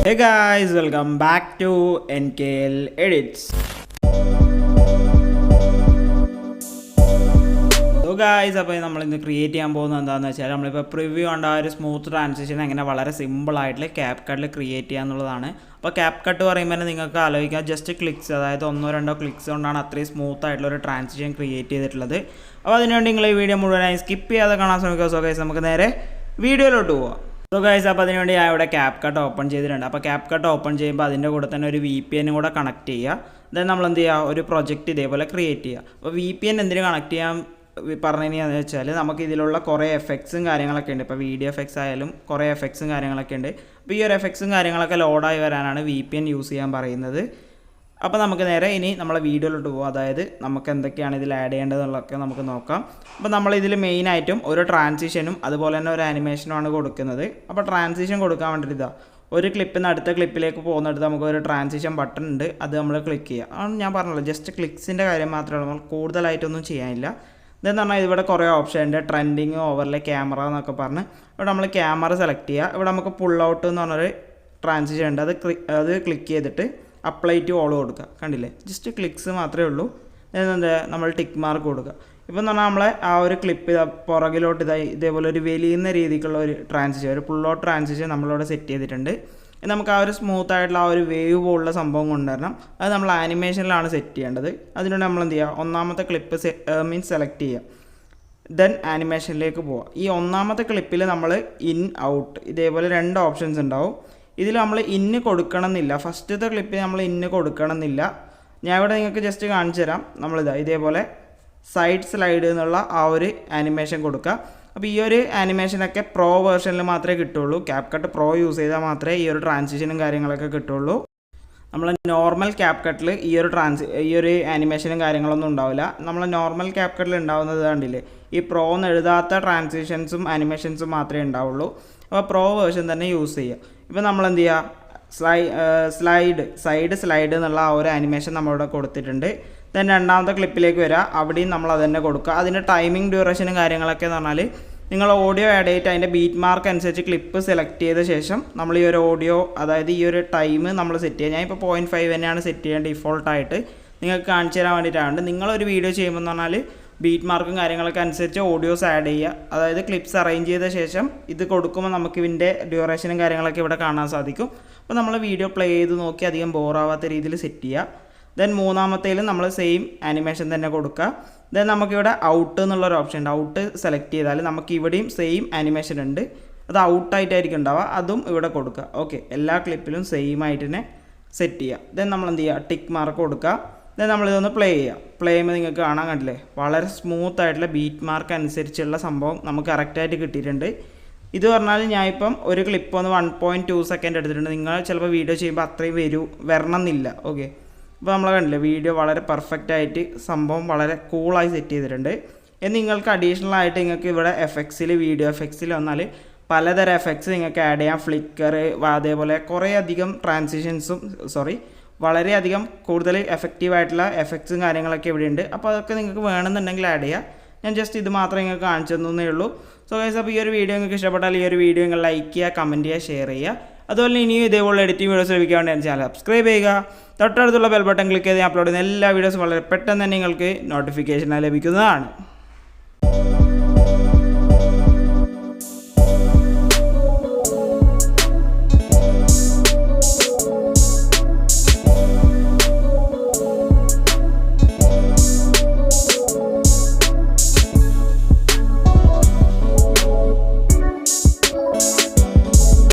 Hey guys, welcome back to NKL Edits. So guys, അപ്പോൾ നമ്മൾ ഇന്ന് ക്രിയേറ്റ് ചെയ്യാൻ പോകുന്നത് എന്താണെന്ന് വെച്ചാൽ നമ്മളിപ്പോൾ പ്രിവ്യൂ കണ്ട ഒരു സ്മൂത്ത് ട്രാൻസിഷൻ എങ്ങനെ വളരെ സിമ്പിൾ ആയിട്ട് ക്യാപ്കട്ടിൽ ക്രിയേറ്റ് ചെയ്യുക എന്നുള്ളതാണ്. അപ്പോൾ ക്യാപ്കട്ട് പറയുമ്പോൾ നിങ്ങൾക്ക് ആലോചിക്കാം ജസ്റ്റ് ക്ലിക്സ്, അതായത് ഒന്നോ രണ്ടോ ക്ലിക്സ് കൊണ്ടാണ് അത്രയും സ്മൂത്ത് ആയിട്ടുള്ള ഒരു ട്രാൻസിഷൻ ക്രിയേറ്റ് ചെയ്തിട്ടുള്ളത്. അപ്പോൾ അതിനുവേണ്ടി നിങ്ങൾ ഈ വീഡിയോ മുഴുവനായി സ്കിപ്പ് ചെയ്യാതെ കാണാൻ ശ്രമിക്കുക. സോ ഗൈസ്, നമുക്ക് നേരെ വീഡിയോയിലോട്ട് പോവാം. സോ ഗൈസ്, അപ്പോൾ അതിനുവേണ്ടി ഞാൻ ഇവിടെ ക്യാപ്കട്ട് ഓപ്പൺ ചെയ്തിട്ടുണ്ട്. അപ്പോൾ ക്യാപ്കട്ട് ഓപ്പൺ ചെയ്യുമ്പോൾ അതിൻ്റെ കൂടെ തന്നെ ഒരു VPN കൂടെ കണക്ട് ചെയ്യുക. ദെൻ നമ്മൾ എന്ത് ചെയ്യുക, ഒരു പ്രൊജക്റ്റ് ഇതേപോലെ ക്രിയേറ്റ് ചെയ്യുക. അപ്പോൾ VPN എന്തിനു കണക്ട് ചെയ്യാൻ പറഞ്ഞതെന്ന് വെച്ചാൽ നമുക്ക് ഇതിലുള്ള കുറേ എഫക്ട്സും കാര്യങ്ങളൊക്കെ ഉണ്ട്. ഇപ്പോൾ വീഡിയോ എഫക്ട്സ് ആയാലും കുറേ എഫക്ട്സും കാര്യങ്ങളൊക്കെ ഉണ്ട്. അപ്പോൾ ഈ ഒരു എഫക്ട്സും കാര്യങ്ങളൊക്കെ ലോഡായി വരാനാണ് VPN യൂസ് ചെയ്യാൻ പറയുന്നത്. അപ്പോൾ നമുക്ക് നേരെ ഇനി നമ്മളെ വീഡിയോയിലോട്ട് പോകും. അതായത് നമുക്ക് എന്തൊക്കെയാണ് ഇതിൽ ആഡ് ചെയ്യേണ്ടതെന്നുള്ളതൊക്കെ നമുക്ക് നോക്കാം. അപ്പോൾ നമ്മളിതിൽ മെയിനായിട്ടും ഒരു ട്രാൻസിഷനും അതുപോലെ തന്നെ ഒരു ആനിമേഷനുമാണ് കൊടുക്കുന്നത്. അപ്പോൾ ട്രാൻസിഷൻ കൊടുക്കാൻ വേണ്ടിയിട്ട് ഇതാ ഒരു ക്ലിപ്പിൽ നിന്ന് അടുത്ത ക്ലിപ്പിലേക്ക് പോകുന്നിടത്ത് നമുക്ക് ഒരു ട്രാൻസിഷൻ ബട്ടൺ ഉണ്ട്. അത് നമ്മൾ ക്ലിക്ക് ചെയ്യുക. ആണ് ഞാൻ പറഞ്ഞല്ലോ, ജസ്റ്റ് ക്ലിക്സിൻ്റെ കാര്യം മാത്രമേ നമ്മൾ കൂടുതലായിട്ടൊന്നും ചെയ്യാനില്ല. ഇതെന്ന് പറഞ്ഞാൽ ഇവിടെ കുറേ ഓപ്ഷൻ ഉണ്ട്. ട്രെൻഡിങ്, ഓവർലേ, ക്യാമറ എന്നൊക്കെ പറഞ്ഞ് ഇവിടെ നമ്മൾ ക്യാമറ സെലക്ട് ചെയ്യുക. ഇവിടെ നമുക്ക് പുൾ ഔട്ട് എന്ന് പറഞ്ഞൊരു ട്രാൻസിഷൻ ഉണ്ട്. അത് ക്ലിക്ക് ചെയ്തിട്ട് അപ്ലൈ ടു ഓൾ കൊടുക്കുക. കണ്ടില്ലേ, ജസ്റ്റ് ക്ലിക്സ് മാത്രമേ ഉള്ളൂ. എന്താ നമ്മൾ ടിക്ക് മാർക്ക് കൊടുക്കുക. ഇപ്പം എന്ന് പറഞ്ഞാൽ നമ്മളെ ആ ഒരു ക്ലിപ്പ് പുറകിലോട്ട് ഇതേപോലെ ഒരു വലിയുന്ന രീതിക്കുള്ള ഒരു ട്രാൻസിഷൻ, ഒരു പുൾ ഔട്ട് ട്രാൻസിഷൻ നമ്മളിവിടെ സെറ്റ് ചെയ്തിട്ടുണ്ട്. നമുക്ക് ആ ഒരു സ്മൂത്ത് ആയിട്ടുള്ള ആ ഒരു വേവ് പോലുള്ള സംഭവം കൊണ്ടുവരണം. അത് നമ്മൾ ആനിമേഷനിലാണ് സെറ്റ് ചെയ്യേണ്ടത്. അതിനുവേണ്ടി നമ്മൾ എന്ത് ചെയ്യുക, ഒന്നാമത്തെ ക്ലിപ്പ് സെലക്ട് ചെയ്യുക. ദെൻ ആനിമേഷനിലേക്ക് പോവുക. ഈ ഒന്നാമത്തെ ക്ലിപ്പിൽ നമ്മൾ ഇൻ ഔട്ട് ഇതേപോലെ രണ്ട് ഓപ്ഷൻസ് ഉണ്ടാവും. ഇതിൽ നമ്മൾ ഇന്ന് കൊടുക്കണം എന്നില്ല. ഫസ്റ്റത്തെ ക്ലിപ്പിൽ നമ്മൾ ഇന്ന് കൊടുക്കണം എന്നില്ല. ഞാൻ ഇവിടെ നിങ്ങൾക്ക് ജസ്റ്റ് കാണിച്ചു തരാം. ഇതേപോലെ സൈഡ് സ്ലൈഡ് എന്നുള്ള ആ ഒരു ആനിമേഷൻ കൊടുക്കുക. അപ്പോൾ ഈ ഒരു ആനിമേഷനൊക്കെ പ്രോ വേർഷനിൽ മാത്രമേ കിട്ടുള്ളൂ. ക്യാപ്കട്ട് പ്രോ യൂസ് ചെയ്താൽ മാത്രമേ ഈ ഒരു ട്രാൻസിഷനും കാര്യങ്ങളൊക്കെ കിട്ടുള്ളൂ. നമ്മൾ നോർമൽ ക്യാപ്കട്ടിൽ ഈ ഒരു ആനിമേഷനും കാര്യങ്ങളൊന്നും ഉണ്ടാവില്ല. നമ്മൾ നോർമൽ ക്യാപ്കട്ടിൽ ഉണ്ടാവുന്നത് കണ്ടില്ലേ, ഈ പ്രോ എന്ന് എഴുതാത്ത ട്രാൻസിഷൻസും ആനിമേഷൻസും മാത്രമേ ഉണ്ടാവുള്ളൂ. അപ്പോൾ പ്രോ വേർഷൻ തന്നെ യൂസ് ചെയ്യുക. ഇപ്പോൾ നമ്മൾ എന്ത് ചെയ്യുക, സൈഡ് സ്ലൈഡ് എന്നുള്ള ആ ഒരു ആനിമേഷൻ നമ്മളിവിടെ കൊടുത്തിട്ടുണ്ട്. ദെൻ രണ്ടാമത്തെ ക്ലിപ്പിലേക്ക് വരിക. അവിടെയും നമ്മൾ അത് തന്നെ കൊടുക്കുക. അതിൻ്റെ ടൈമിംഗ് ഡ്യൂറേഷനും കാര്യങ്ങളൊക്കെ എന്ന് പറഞ്ഞാൽ നിങ്ങൾ ഓഡിയോ ആഡ് ചെയ്തിട്ട് അതിൻ്റെ ബീറ്റ് മാർക്ക് അനുസരിച്ച് ക്ലിപ്പ് സെലക്ട് ചെയ്ത ശേഷം നമ്മൾ ഈ ഒരു ഓഡിയോ, അതായത് ഈ ഒരു ടൈം നമ്മൾ സെറ്റ് ചെയ്യുക. ഞാൻ ഇപ്പോൾ 0.5 തന്നെയാണ് സെറ്റ് ചെയ്യാൻ ഡിഫോൾട്ടായിട്ട്. നിങ്ങൾക്ക് കാണിച്ചു തരാൻ വേണ്ടിയിട്ടാണ്. നിങ്ങളൊരു വീഡിയോ ചെയ്യുമ്പോൾ എന്ന് പറഞ്ഞാൽ ബീറ്റ് മാർക്കും കാര്യങ്ങളൊക്കെ അനുസരിച്ച് ഓഡിയോസ് ആഡ് ചെയ്യുക. അതായത് ക്ലിപ്സ് അറേഞ്ച് ചെയ്ത ശേഷം ഇത് കൊടുക്കുമ്പോൾ നമുക്ക് ഇതിൻ്റെ ഡ്യൂറേഷനും കാര്യങ്ങളൊക്കെ ഇവിടെ കാണാൻ സാധിക്കും. അപ്പോൾ നമ്മൾ വീഡിയോ പ്ലേ ചെയ്ത് നോക്കി അധികം ബോറാവാത്ത രീതിയിൽ സെറ്റ് ചെയ്യുക. ദെൻ മൂന്നാമത്തേലും നമ്മൾ സെയിം ആനിമേഷൻ തന്നെ കൊടുക്കുക. ദെൻ നമുക്കിവിടെ ഔട്ട് എന്നുള്ളൊരു ഓപ്ഷൻ ഉണ്ട്. ഔട്ട് സെലക്ട് ചെയ്താൽ നമുക്ക് ഇവിടെയും സെയിം ആനിമേഷൻ ഉണ്ട്. അത് ഔട്ടായിട്ടായിരിക്കും ഉണ്ടാവുക. അതും ഇവിടെ കൊടുക്കുക. ഓക്കെ, എല്ലാ ക്ലിപ്പിലും സെയിം ആയിട്ട് തന്നെ സെറ്റ് ചെയ്യുക. ദെൻ നമ്മൾ എന്ത് ചെയ്യുക, ടിക്ക് മാർക്ക് കൊടുക്കുക. ദെൻ നമ്മളിതൊന്ന് പ്ലേ ചെയ്യുക. പ്ലേ ചെയ്യുമ്പോൾ നിങ്ങൾക്ക് കാണാൻ കണ്ടില്ലേ, വളരെ സ്മൂത്ത് ആയിട്ടുള്ള ബീറ്റ് മാർക്ക് അനുസരിച്ചുള്ള സംഭവം നമുക്ക് കറക്റ്റായിട്ട് കിട്ടിയിട്ടുണ്ട്. ഇത് പറഞ്ഞാൽ ഞാൻ ഇപ്പം ഒരു ക്ലിപ്പ് ഒന്ന് 1.2 സെക്കൻഡ് എടുത്തിട്ടുണ്ട്. നിങ്ങൾ ചിലപ്പോൾ വീഡിയോ ചെയ്യുമ്പോൾ അത്രയും വരണം എന്നില്ല. ഓക്കെ, അപ്പോൾ നമ്മൾ കണ്ടില്ലേ, വീഡിയോ വളരെ പെർഫെക്റ്റ് ആയിട്ട് സംഭവം വളരെ കൂളായി സെറ്റ് ചെയ്തിട്ടുണ്ട്. നിങ്ങൾക്ക് അഡീഷണൽ ആയിട്ട് നിങ്ങൾക്ക് ഇവിടെ എഫക്ട്സിൽ, വീഡിയോ എഫക്ട്സിൽ വന്നാൽ പലതരം എഫക്ട്സ് നിങ്ങൾക്ക് ആഡ് ചെയ്യാം. ഫ്ലിക്കർ, അതേപോലെ കുറേ അധികം വളരെയധികം കൂടുതൽ എഫക്റ്റീവായിട്ടുള്ള എഫക്ട്സും കാര്യങ്ങളൊക്കെ ഇവിടെ ഉണ്ട്. അപ്പോൾ അതൊക്കെ നിങ്ങൾക്ക് വേണമെന്നുണ്ടെങ്കിൽ ആഡ് ചെയ്യുക. ഞാൻ ജസ്റ്റ് ഇത് മാത്രമേ നിങ്ങൾക്ക് കാണിച്ചു തന്നേ ഉള്ളൂ. സോ ഗൈസ്, അപ്പോൾ ഈ ഒരു വീഡിയോ നിങ്ങൾക്ക് ഇഷ്ടപ്പെട്ടാൽ ഈ ഒരു വീഡിയോ നിങ്ങൾ ലൈക്ക് ചെയ്യുക, കമൻറ്റ് ചെയ്യുക, ഷെയർ ചെയ്യുക. അതുപോലെ ഇനിയും ഇതേപോലെ എഡിറ്റിംഗ് വീഡിയോസ് ലഭിക്കാൻ വേണ്ടി ചാനൽ സബ്സ്ക്രൈബ് ചെയ്യുക. തൊട്ടടുത്തുള്ള ബെൽ ബട്ടൺ ക്ലിക്ക് ചെയ്ത് അപ്ലോഡ് ചെയ്യുന്ന എല്ലാ വീഡിയോസും വളരെ പെട്ടെന്ന് തന്നെ നിങ്ങൾക്ക് നോട്ടിഫിക്കേഷനായി ലഭിക്കുന്നതാണ്.